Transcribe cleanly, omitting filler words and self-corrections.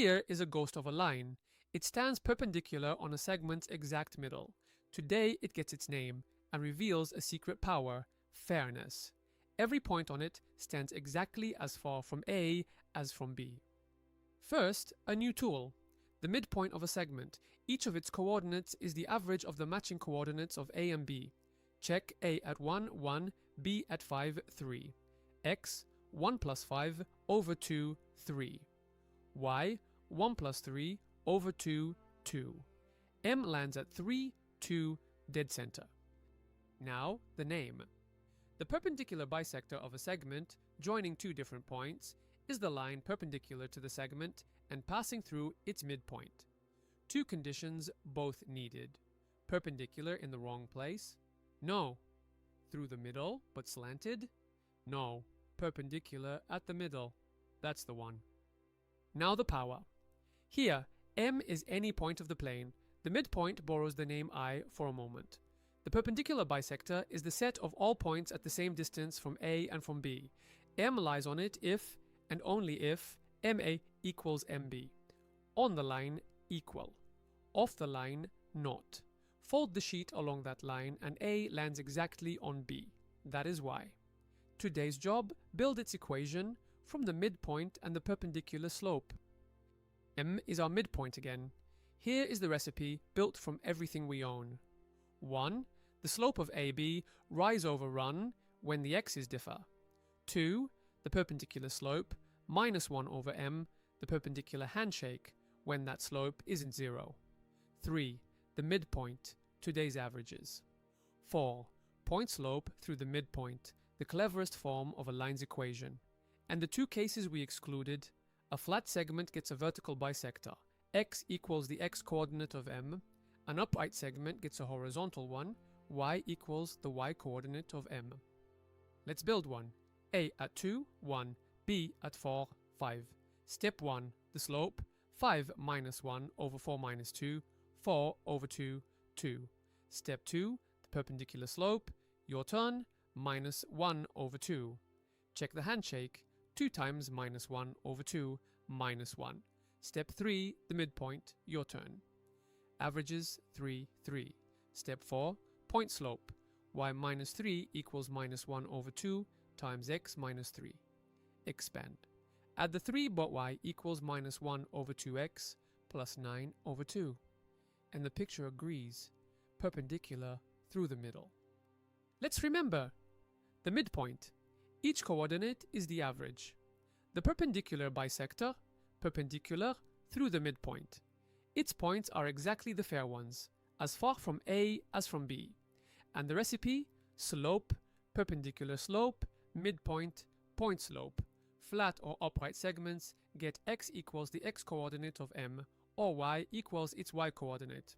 Here is a ghost of a line. It stands perpendicular on a segment's exact middle. Today it gets its name and reveals a secret power, fairness. Every point on it stands exactly as far from A as from B. First, a new tool. The midpoint of a segment. Each of its coordinates is the average of the matching coordinates of A and B. Check A at 1, 1, B at 5, 3. X, 1 plus 5 over 2, 3. Y, 1 plus 3 over 2, 2. M lands at 3, 2, dead center. Now, the name. The perpendicular bisector of a segment, joining two different points, is the line perpendicular to the segment and passing through its midpoint. Two conditions both needed. Perpendicular in the wrong place? No. Through the middle, but slanted? No. Perpendicular at the middle. That's the one. Now the power. Here, M is any point of the plane. The midpoint borrows the name I for a moment. The perpendicular bisector is the set of all points at the same distance from A and from B. M lies on it if, and only if, MA equals MB. On the line, equal. Off the line, not. Fold the sheet along that line and A lands exactly on B. That is why. Today's job, build its equation from the midpoint and the perpendicular slope. M is our midpoint again. Here is the recipe built from everything we own. 1. The slope of AB, rise over run, when the x's differ. 2. The perpendicular slope, minus 1 over m, the perpendicular handshake, when that slope isn't 0. 3. The midpoint, today's averages. 4. Point slope through the midpoint, the cleverest form of a line's equation. And the two cases we excluded, a flat segment gets a vertical bisector, x equals the x-coordinate of m, an upright segment gets a horizontal one, y equals the y-coordinate of m. Let's build one. A at 2, 1, B at 4, 5. Step 1, the slope, 5 minus 1 over 4 minus 2, 4 over 2, 2. Step 2, the perpendicular slope, your turn, minus 1 over 2. Check the handshake, 2 times minus 1 over 2, minus 1. Step 3, the midpoint, your turn. Averages 3, 3. Step 4, point slope, y minus 3 equals minus 1 over 2 times x minus 3. Expand. Add the 3 but y equals minus 1 over 2x plus 9 over 2. And the picture agrees, perpendicular through the middle. Let's remember, the midpoint. Each coordinate is the average. The perpendicular bisector, perpendicular through the midpoint. Its points are exactly the fair ones, as far from A as from B. And the recipe, slope, perpendicular slope, midpoint, point slope. Flat or upright segments get x equals the x-coordinate of m, or y equals its y-coordinate.